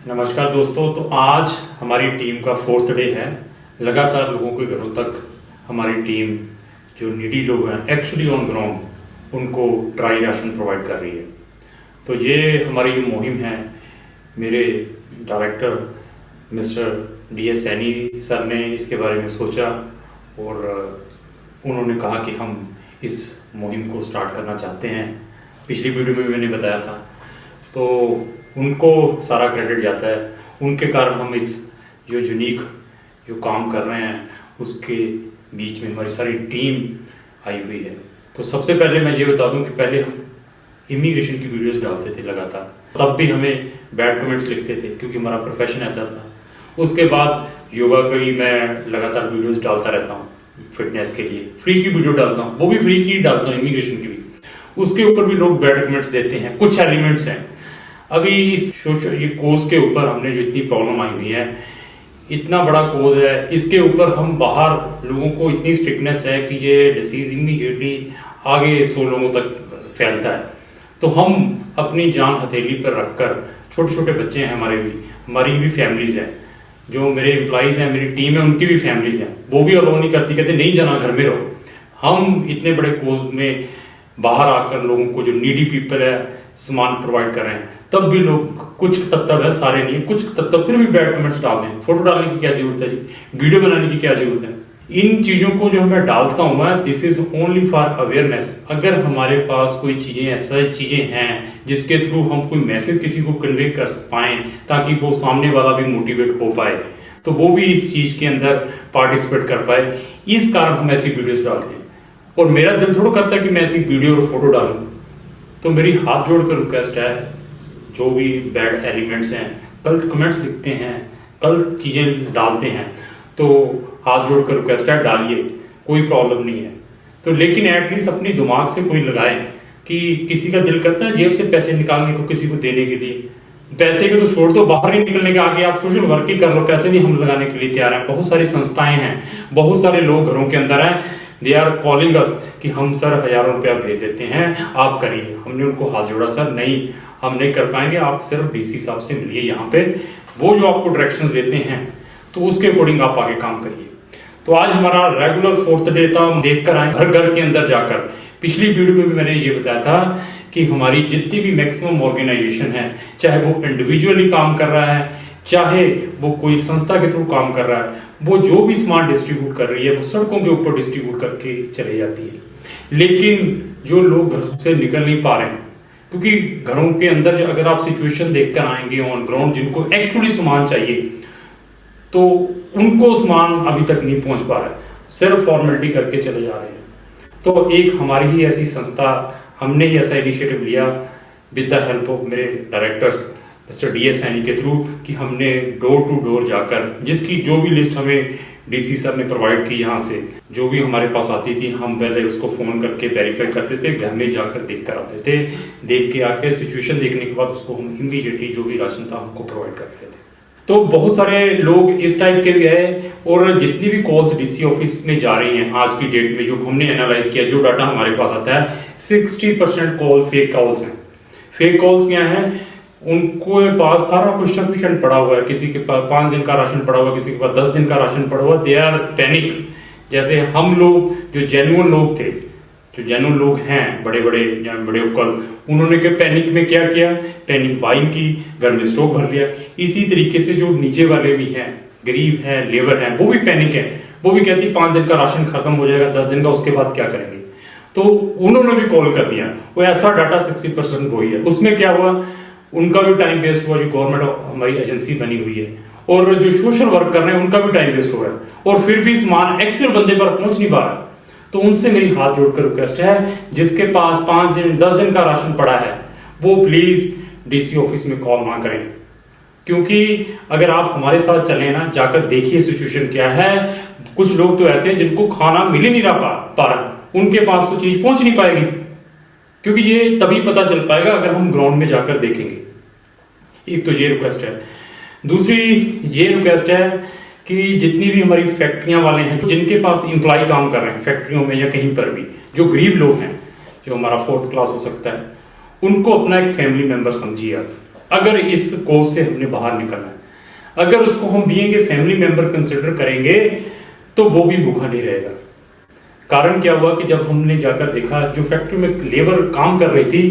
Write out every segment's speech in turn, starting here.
नमस्कार दोस्तों। तो आज हमारी टीम का 4th डे है। लगातार लोगों के घरों तक हमारी टीम जो नीडी लोग हैं एक्चुअली ऑन ग्राउंड उनको ड्राई राशन प्रोवाइड कर रही है। तो ये हमारी जो मुहिम है, मेरे director mister DS Saini sir ने इसके बारे में सोचा और उन्होंने कहा कि हम इस मुहिम को स्टार्ट करना चाहते हैं। पिछली वीडियो में मैंने बताया था, तो उनको सारा क्रेडिट जाता है। उनके कारण हम इस जो यूनिक जो काम कर रहे हैं उसके बीच में हमारी सारी टीम आई हुई है। तो सबसे पहले मैं ये बता दूं कि पहले हम इमिग्रेशन की वीडियोस डालते थे लगातार, तब भी हमें बैड कमेंट्स लिखते थे क्योंकि हमारा प्रोफेशन ऐसा था। उसके बाद योगा की मैं लगातार वीडियोस डालता रहता हूँ, फिटनेस के लिए फ्री की वीडियो डालता हूँ, वो भी फ्री की डालता हूँ, इमिग्रेशन की भी। उसके ऊपर भी लोग बैड कमेंट्स देते हैं। कुछ एलिमेंट्स हैं अभी इस ये कोर्स के ऊपर हमने जो इतनी प्रॉब्लम आई हुई है, इतना बड़ा कोर्स है, इसके ऊपर हम बाहर लोगों को इतनी स्ट्रिक्टनेस है कि ये डिसीज इमीडिएटली आगे 100 लोगों तक फैलता है। तो हम अपनी जान हथेली पर रखकर, छोटे छोटे बच्चे हैं हमारी भी फैमिलीज हैं, जो मेरे एम्प्लॉइज हैं, मेरी टीम है, उनकी भी फैमिलीज हैं, वो भी अलाउ नहीं करती, कहते नहीं जाना, घर में रहो। हम इतने बड़े कोर्स में बाहर आकर लोगों को जो नीडी पीपल है सामान प्रोवाइड कर रहे हैं, तब भी लोग कुछ तत्व है, सारे नहीं, कुछ तत्व फिर भी बैड कमेंट्स डाल दें। फोटो डालने की क्या जरूरत है जी, वीडियो बनाने की क्या जरूरत है। इन चीजों को जो मैं डालता हूँ, this is only for awareness. अगर हमारे पास कोई चीजें, ऐसा चीजें हैं जिसके थ्रू हम कोई मैसेज किसी को कन्वे कर पाए ताकि वो सामने वाला भी मोटिवेट हो पाए, तो वो भी इस चीज के अंदर पार्टिसिपेट कर पाए, इस कारण हम ऐसी वीडियोस डालते हैं। और मेरा दिल थोड़ा करता है कि मैं ऐसी वीडियो और फोटो डालूं। तो मेरी हाथ जोड़कर रिक्वेस्ट है, जो भी बैड एलिमेंट्स हैं, गलत कमेंट्स लिखते हैं, गलत चीजें डालते हैं, तो हाथ जोड़कर रिक्वेस्ट है, डालिए, कोई प्रॉब्लम नहीं है। तो लेकिन एटलीस्ट अपनी दिमाग से कोई लगाए कि किसी का दिल करता है जेब से पैसे निकालने को, किसी को देने के लिए। पैसे के तो छोड़ दो, बाहर नहीं निकलने के, आगे आप सोशल वर्क ही कर लो, पैसे भी हम लगाने के लिए तैयार हैं। बहुत सारी संस्थाएं हैं, बहुत सारे लोग घरों के अंदर हैं, दे आर कॉलिंग अस कि हम सर हजारों रुपया भेज देते हैं, आप करिए। हमने उनको हाथ जोड़ा, सर नहीं, हम नहीं कर पाएंगे, आप सिर्फ DC साहब से मिलिए यहाँ पे, वो जो आपको डायरेक्शंस देते हैं तो उसके अकॉर्डिंग आप आगे काम करिए। तो आज हमारा रेगुलर 4th डे था। हम देख कर आए घर घर के अंदर जाकर। पिछली वीडियो में भी मैंने ये बताया था कि हमारी जितनी भी मैक्सिमम ऑर्गेनाइजेशन है, चाहे वो इंडिविजुअली काम कर रहा है, चाहे वो कोई संस्था के थ्रू काम कर रहा है, वो जो भी सामान डिस्ट्रीब्यूट कर रही है वो सड़कों के ऊपर डिस्ट्रीब्यूट करके चले जाती है। लेकिन जो लोग घर से निकल नहीं पा रहे हैं, क्योंकि घरों के अंदर अगर आप सिचुएशन देखकर आएंगे ऑन ग्राउंड, जिनको एक्चुअली सामान चाहिए तो उनको सामान अभी तक नहीं पहुंच पा रहा है, सिर्फ फॉर्मेलिटी करके चले जा रहे हैं। तो एक हमारी ही ऐसी संस्था, हमने ही ऐसा इनिशिएटिव लिया विद द हेल्प ऑफ मेरे डायरेक्टर्स मिस्टर DS सैनी के थ्रू, कि हमने डोर टू डोर जाकर, जिसकी जो भी लिस्ट हमें DC सर ने प्रोवाइड की, यहाँ से जो भी हमारे पास आती थी, हम पहले उसको फोन करके वेरीफाई करते थे, घर में जाकर देख कर आते थे। देख के आके सिचुएशन देखने के बाद उसको हम इमीडिएटली जो भी राशन था हमको प्रोवाइड करते थे। तो बहुत सारे लोग इस टाइप के भी है, और जितनी भी कॉल्स DC ऑफिस में जा रही हैं आज की डेट में, जो हमने एनालाइज किया, जो डाटा हमारे पास आता है, 60% कॉल फेक कॉल्स हैं। फेक कॉल्स क्या हैं, उनको पास सारा कुछ सफिशिएंट पड़ा हुआ है, किसी के पास 5 दिन का राशन पड़ा हुआ, किसी के पास 10 दिन का राशन पड़ा हुआ, दे आर पैनिक। जैसे हम लोग जो जेन्युइन लोग थे, जो जेन्युइन लोग हैं, बड़े बड़े उकल, उन्होंने के पैनिक में क्या किया, पैनिक बाइंग की, घर में स्टॉक भर लिया। इसी तरीके से जो नीचे वाले भी हैं, गरीब हैं, लेबर हैं, वो भी पैनिक है, वो भी कहती 5 दिन का राशन खत्म हो जाएगा, 10 दिन का, उसके बाद क्या करेंगे। तो उन्होंने भी कॉल कर दिया। वो ऐसा डाटा 60% वही है। उसमें क्या हुआ, उनका भी टाइम वेस्ट हुआ, जो गवर्नमेंट हमारी एजेंसी बनी हुई है, और जो सोशल वर्क कर रहे हैं उनका भी टाइम वेस्ट हो रहा है, और फिर भी सामान एक्चुअल बंदे पर पहुंच नहीं पा रहा। तो उनसे मेरी हाथ जोड़कर रिक्वेस्ट है, जिसके पास 5 दिन 10 दिन का राशन पड़ा है, वो प्लीज DC ऑफिस में कॉल ना करें। क्योंकि अगर आप हमारे साथ चले ना, जाकर देखिए सिचुएशन क्या है। कुछ लोग तो ऐसे हैं जिनको खाना मिल ही नहीं पा रहा, उनके पास तो चीज पहुंच नहीं पाएगी, क्योंकि ये तभी पता चल पाएगा अगर हम ग्राउंड में जाकर देखेंगे। एक तो ये रिक्वेस्ट है। दूसरी ये रिक्वेस्ट है कि जितनी भी हमारी फैक्ट्रियां वाले हैं, जिनके पास एम्प्लॉय काम कर रहे हैं फैक्ट्रियों में या कहीं पर भी, जो गरीब लोग हैं, जो हमारा 4th क्लास हो सकता है, उनको अपना एक फैमिली मेंबर समझिए। अगर इस कोर्स से हमने बाहर निकलना है, अगर उसको हम being a family member consider करेंगे तो वो भी भूखा नहीं रहेगा। कारण क्या हुआ कि जब हमने जाकर देखा, जो फैक्ट्री में लेबर काम कर रही थी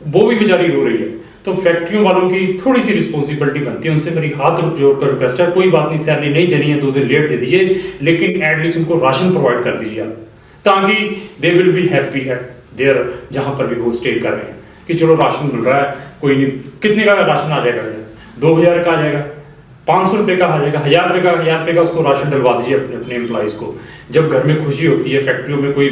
वो भी बेचारी रो रही है, तो फैक्ट्रियों वालों की थोड़ी सी रिस्पॉन्सिबिलिटी बनती है। उनसे मेरी हाथ जोड़कर रिक्वेस्ट है, कोई बात नहीं, सैलरी नहीं देनी है, 2 दिन लेट दे दीजिए, लेकिन एटलीस्ट उनको राशन प्रोवाइड कर दीजिए आप, ताकि they will be happy at there, जहां पर भी वो स्टे कर रहे हैं, कि चलो राशन मिल रहा है, कोई नहीं। कितने का राशन आ जाएगा? 2000 का आ जाएगा, 500 रुपए का आ जाएगा, 1000 रुपए का उसको राशन डलवा दीजिए अपने अपने एम्प्लॉइज को। जब घर में खुशी होती है, फैक्ट्रियों में कोई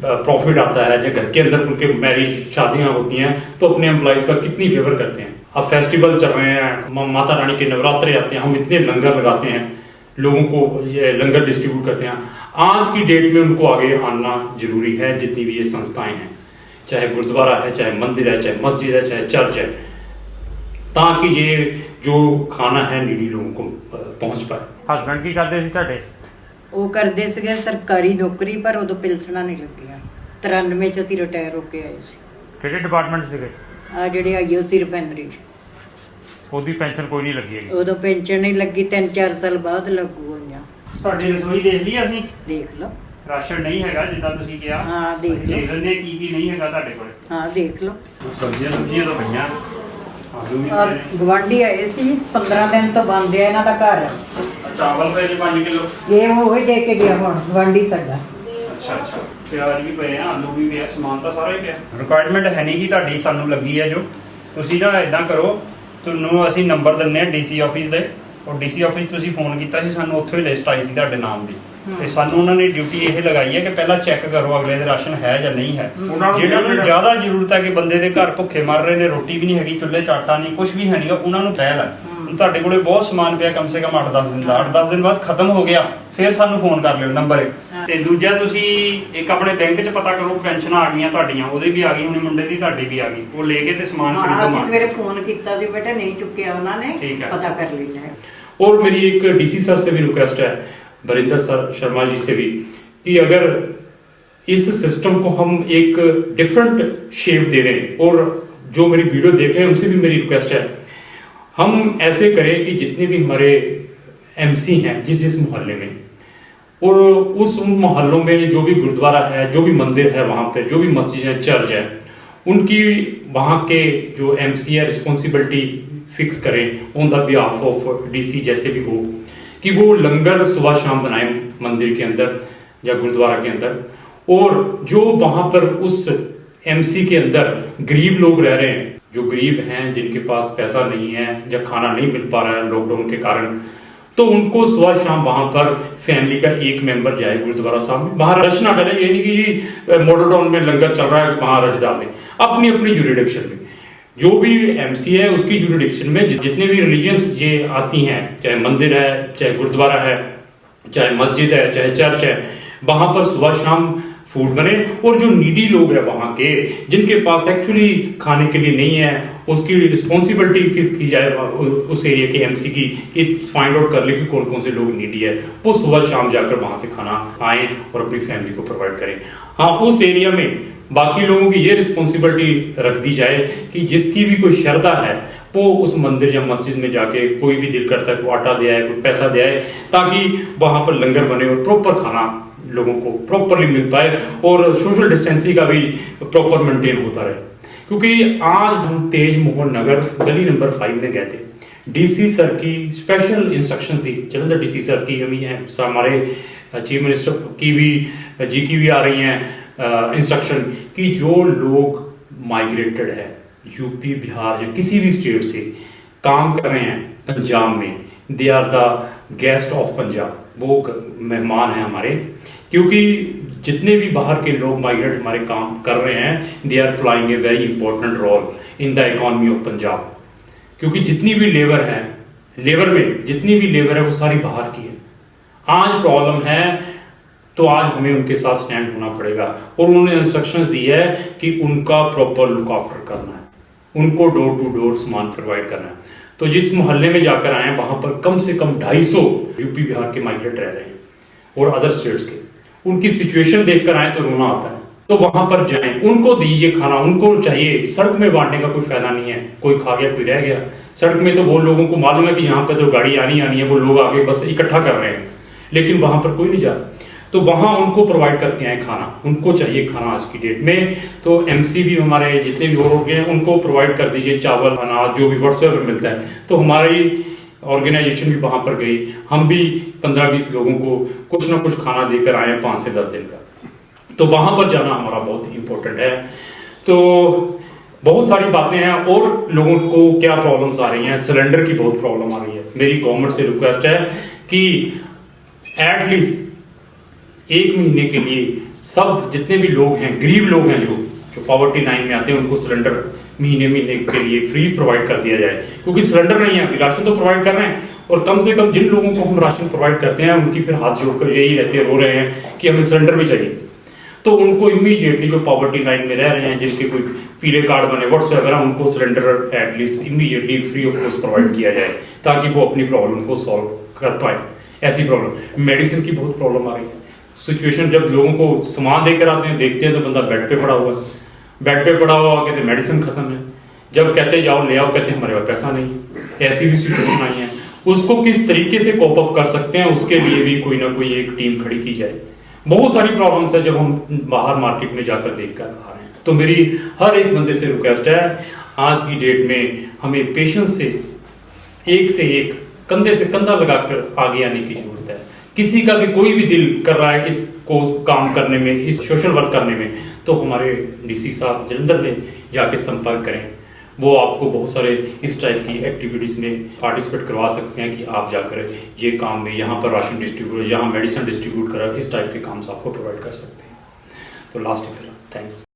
प्रॉफिट आता है, या घर के अंदर उनके मैरिज शादियां होती हैं, तो अपने एम्प्लॉइज का कितनी फेवर करते हैं। अब फेस्टिवल चल रहे हैं, माता रानी के नवरात्रे आते हैं, हम इतने लंगर लगाते हैं, लोगों को ये लंगर डिस्ट्रीब्यूट करते हैं। आज की डेट में उनको आगे आना जरूरी है, जितनी भी ये संस्थाएं हैं, चाहे गुरुद्वारा है, चाहे मंदिर है, चाहे मस्जिद है, चाहे चर्च है, ताकि ये जो खाना है नीडी लोगों को पहुंच पाए। ਹਸਬੈਂਡ ਕੀ ਕਰਦੇ ਸੀ ਤੁਹਾਡੇ? ਉਹ ਕਰਦੇ ਸੀਗੇ ਸਰਕਾਰੀ ਨੌਕਰੀ, ਪਰ ਉਦੋਂ ਪਿਲਸਣਾ ਨਹੀਂ ਲੱਗੀਆਂ। 93 ਚ ਅਸੀਂ ਰਿਟਾਇਰ ਹੋ ਕੇ ਆਏ ਸੀ। ਕਿਹੜੇ ਡਿਪਾਰਟਮੈਂਟ ਸੀਗੇ? ਆ ਜਿਹੜੇ ਆਈਓ ਸੀ ਰਿਫਾਈਨਰੀ, ਉਹਦੀ ਪੈਨਸ਼ਨ ਕੋਈ ਨਹੀਂ ਲੱਗੀ ਹੈਗੀ। ਉਦੋਂ ਪੈਨਸ਼ਨ ਨਹੀਂ ਲੱਗੀ, 3-4 ਸਾਲ ਬਾਅਦ ਲੱਗੂ ਹੋਈਆਂ। ਤੁਹਾਡੀ ਰਸੋਈ ਦੇਖ ਲਈ ਅਸੀਂ, ਦੇਖ ਲਓ। ਰਾਸ਼ਨ ਨਹੀਂ ਹੈਗਾ ਜਿੱਦਾਂ ਤੁਸੀਂ ਕਿਹਾ। ਹਾਂ, ਦੇਖ ਲਓ। ਦੇਖ ਲੈਂਦੇ ਕੀ ਕੀ ਨਹੀਂ ਹੈਗਾ ਤੁਹਾਡੇ ਕੋਲ। ਹਾਂ, ਦੇਖ ਲਓ। ਸਬਜ਼ੀਆਂ ਤਾਂ ਪਈਆਂ, ਆਲੂ ਵੀ ਆ ਪਏ ਨੇ। ਗਵਾਂਢੀ ਆਏ ਸੀ, 15 ਦਿਨ ਤੋਂ ਬੰਦ ਆ ਇਹਨਾਂ ਦਾ ਘਰ। ਚਾਵਲ ਪਏ ਨੇ 5 ਕਿਲੋ। ਇਹ ਉਹ ਹੀ ਦੇ ਕੇ ਗਿਆ ਹੁਣ ਗਵਾਂਢੀ ਸਾਡਾ। ਅੱਛਾ ਪਿਆਜ਼ ਵੀ ਪਏ ਆ, ਆਲੂ ਵੀ ਪਿਆ, ਸਮਾਨ ਤਾਂ ਸਾਰਾ ਹੀ ਪਿਆ। ਰਿਕੁਆਇਰਮੈਂਟ ਹੈ ਨਹੀਂ ਕਿ ਤੁਹਾਡੀ ਸਾਨੂੰ ਲੱਗੀ ਹੈ। ਜੋ ਤੁਸੀਂ ਨਾ ਇਦਾਂ ਕਰੋ, ਤੁਹਾਨੂੰ ਅਸੀਂ ਨੰਬਰ ਦਿੰਨੇ ਆ ਡੀਸੀ ਆਫਿਸ ਦੇ, ਔਰ ਡੀਸੀ ਆਫਿਸ ਤੁਸੀਂ ਫੋਨ ਕੀਤਾ ਸੀ, ਸਾਨੂੰ ਉੱਥੋਂ ਹੀ ਲਿਸਟ ਆਈ ਸੀ ਤੁਹਾਡੇ ਨਾਮ ਦੀ। ਤੇ ਸਾਨੂੰ ਉਹਨਾਂ ਨੇ ਡਿਊਟੀ ਇਹ ਲਗਾਈ ਹੈ ਕਿ ਪਹਿਲਾਂ ਚੈੱਕ ਕਰੋ ਅਗਲੇ ਦੇ ਰਾਸ਼ਨ ਹੈ ਜਾਂ ਨਹੀਂ ਹੈ। ਜਿਹੜਾ ਨੂੰ ਜ਼ਿਆਦਾ ਜ਼ਰੂਰਤ ਹੈ, ਕਿ ਬੰਦੇ ਦੇ ਘਰ ਭੁੱਖੇ ਮਰ ਰਹੇ ਨੇ, ਰੋਟੀ ਵੀ ਨਹੀਂ ਹੈਗੀ, ਚੁੱਲ੍ਹੇ 'ਚ ਆਟਾ ਨਹੀਂ, ਕੁਝ ਵੀ ਹੈ ਨਹੀਂਗਾ, ਉਹਨਾਂ ਨੂੰ ਪਹਿਲ ਹੈ। ਤੁਹਾਡੇ ਕੋਲੇ ਬਹੁਤ ਸਮਾਨ ਪਿਆ, ਕਮ ਸੇ ਕਮ 8-10 ਦਿਨ ਦਾ। 8-10 ਦਿਨ ਬਾਅਦ ਖਤਮ ਹੋ ਗਿਆ, ਫਿਰ ਸਾਨੂੰ ਫੋਨ ਕਰ ਲਿਓ, ਨੰਬਰ 1। ਤੇ ਦੂਜਾ, ਤੁਸੀਂ ਇੱਕ ਆਪਣੇ ਬੈਂਕ 'ਚ ਪਤਾ ਕਰੋ, ਪੈਨਸ਼ਨਾਂ ਆ ਗਈਆਂ ਤੁਹਾਡੀਆਂ, ਉਹਦੇ ਵੀ ਆ ਗਈ ਹੋਣੀ, ਮੁੰਡੇ ਦੀ ਤੁਹਾਡੀ ਵੀ ਆ ਗਈ, ਉਹ ਲੈ ਕੇ ਤੇ ਸਮਾਨ ਖਰੀਦੋ। ਅਸੀਂ ਸਵੇਰੇ ਫੋਨ ਕੀਤਾ ਸੀ, ਬੇਟਾ ਨਹੀਂ ਚੁੱਕਿਆ ਉਹਨਾਂ ਨੇ, ਪਤਾ ਕਰ ਲੈਣਾ ਹੈ। और मेरी एक डीसी सर से भी रिक्वेस्ट है, बरिंदर सर शर्मा जी से भी, कि अगर इस सिस्टम को हम एक डिफरेंट शेप दे रहे हैं, और जो मेरी वीडियो देख रहे हैं उनसे भी मेरी रिक्वेस्ट है, हम ऐसे करें कि जितने भी हमारे एमसी हैं जिस मोहल्ले में, और उस उन मोहल्लों में जो भी गुरुद्वारा है, जो भी मंदिर है, वहाँ पे जो भी मस्जिद है, चर्च है, उनकी वहाँ के जो एमसी है रिस्पॉन्सिबिलिटी फिक्स करें on the behalf of DC, जैसे भी हो, कि वो लंगर सुबह शाम बनाए मंदिर के अंदर या गुरुद्वारा के अंदर। और जो वहाँ पर उस एमसी के अंदर गरीब लोग रह रहे हैं, जो गरीब हैं, जिनके पास पैसा नहीं है या खाना नहीं मिल पा रहा है लॉकडाउन के कारण, तो उनको सुबह शाम वहाँ पर फैमिली का एक मेंबर जाए गुरुद्वारा साहब में, वहाँ रश ना डाले। ये नहीं कि मॉडल टाउन में लंगर चल रहा है वहाँ रश डालें, अपनी अपनी जुरिडिक्शन में जो भी एमसी है उसकी जुरिडिक्शन में जितने भी रिलीजियंस ये आती हैं, चाहे मंदिर है, चाहे गुरुद्वारा है, चाहे मस्जिद है, चाहे चर्च है, वहां पर सुबह शाम फूड बने। और जो नीडी लोग हैं वहां के, जिनके पास एक्चुअली खाने के लिए नहीं है, उसकी रिस्पॉन्सिबिलिटी फिक्स की जाए उस एरिया के एमसी की, कि फाइंड आउट कर ले कि कौन कौन से लोग नीडी है, वो सुबह शाम जाकर वहां से खाना आए और अपनी फैमिली को प्रोवाइड करें। हाँ, उस एरिया में बाकी लोगों की ये रिस्पॉन्सिबिलिटी रख दी जाए कि जिसकी भी कोई श्रद्धा है वो उस मंदिर या मस्जिद में जाके, कोई भी दिल करता है कोई आटा दे आए, कोई पैसा दे आए, ताकि वहां पर लंगर बने और प्रॉपर खाना लोगों को प्रॉपरली मिल पाए, और सोशल डिस्टेंसिंग का भी प्रॉपर मेंटेन होता रहे। क्योंकि आज हम तेज मोहन नगर गली नंबर 5 में गए थे, डीसी सर की स्पेशल इंस्ट्रक्शन थी, जलंधर डीसी सर की, अभी हैं हमारे चीफ मिनिस्टर की भी की भी आ रही हैं इंस्ट्रक्शन, कि जो लोग माइग्रेटेड है यूपी, बिहार या किसी भी स्टेट से काम कर रहे हैं पंजाब में, they are the guest of Punjab, वो मेहमान हैं हमारे। क्योंकि जितने भी बाहर के लोग माइग्रेट हमारे काम कर रहे हैं, they are playing a very important role in the economy of Punjab. क्योंकि जितनी भी लेबर है, लेबर में जितनी भी लेबर है वो सारी बाहर की है। आज प्रॉब्लम है तो आज हमें उनके साथ स्टैंड होना पड़ेगा, और उन्होंने इंस्ट्रक्शंस दी है कि उनका प्रॉपर लुक आफ्टर करना है, उनको डोर टू डोर सामान प्रोवाइड करना है। तो जिस मोहल्ले में जाकर आए हैं वहां पर कम से कम 250 यूपी बिहार के माइग्रेट रह रहे हैं और अदर स्टेट्स के, उनकी सिचुएशन देखकर आए तो रोना आता है तो वहां पर जाएं, उनको दीजिए खाना, उनको चाहिए। सड़क में बांटने का कोई फायदा नहीं है, कोई खा गया कोई रह गया। सड़क में तो वो लोगों को मालूम है कि यहाँ पे तो गाड़ी आनी है, वो लोग आगे बस इकट्ठा कर रहे हैं, लेकिन वहां पर कोई नहीं जा रहा। तो वहां उनको प्रोवाइड करके आए खाना, उनको चाहिए खाना आज की डेट में। तो एमसी भी हमारे जितने भी और हो गए उनको प्रोवाइड कर दीजिए चावल, अनाज, जो भी व्हाट्सएप पर मिलता है। तो हमारी ऑर्गेनाइजेशन भी वहां पर गई, हम भी 15-20 लोगों को कुछ ना कुछ खाना देकर आए 5 से 10 दिन का। तो वहां पर जाना हमारा बहुत इंपॉर्टेंट है। तो बहुत सारी बातें हैं, और लोगों को क्या प्रॉब्लम्स आ रही हैं। सिलेंडर की बहुत प्रॉब्लम आ रही है। मेरी गवर्नमेंट से रिक्वेस्ट है कि एटलीस्ट 1 महीने के लिए सब जितने भी लोग हैं, गरीब लोग हैं जो पॉवर्टी लाइन में आते हैं, उनको सिलेंडर महीने के लिए फ्री प्रोवाइड कर दिया जाए। क्योंकि सिलेंडर नहीं है, राशन तो प्रोवाइड कर रहे हैं, और कम से कम जिन लोगों को हम राशन प्रोवाइड करते हैं उनकी फिर हाथ जोड़कर यही रहते रो रहे हैं कि हमें सिलेंडर भी चाहिए। तो उनको इमीडिएटली जो पॉवर्टी लाइन में रह रहे हैं, जिनके कोई पीले कार्ड बने व्हाट्सएवर, उनको cylinder at least immediately free of cost provide किया जाए, ताकि वो अपनी प्रॉब्लम को सॉल्व कर पाए। ऐसी प्रॉब्लम, मेडिसिन की बहुत प्रॉब्लम आ रही है। सिचुएशन जब लोगों को सामान देकर आते हैं, देखते हैं तो बंदा बेड पे पड़ा हुआ है, बेड पे पड़ा हुआ, कहते मेडिसिन खत्म है। जब कहते जाओ ले आओ, कहते हमारे पास पैसा नहीं। ऐसी भी सिचुएशन आई है। उसको किस तरीके से कोप अप कर सकते हैं, उसके लिए भी कोई ना कोई एक टीम खड़ी की जाए। बहुत सारी प्रॉब्लम्स है जब हम बाहर मार्केट में जाकर देख कर आ रहे हैं। तो मेरी हर एक बंदे से रिक्वेस्ट है, आज की डेट में हमें पेशेंस से एक कंधे से कंधा लगाकर आगे आने की जरूरत है। किसी का भी कोई भी दिल कर रहा है इसको काम करने में, इस सोशल वर्क करने में, तो हमारे डीसी साहब जलंधर में जाके संपर्क करें। वो आपको बहुत सारे इस टाइप की एक्टिविटीज़ में पार्टिसिपेट करवा सकते हैं कि आप जाकर ये काम में, यहाँ पर राशन डिस्ट्रीब्यूट, यहाँ मेडिसिन डिस्ट्रीब्यूट करा, इस टाइप के काम से आपको प्रोवाइड कर सकते हैं। तो लास्ट फिर थैंक्स।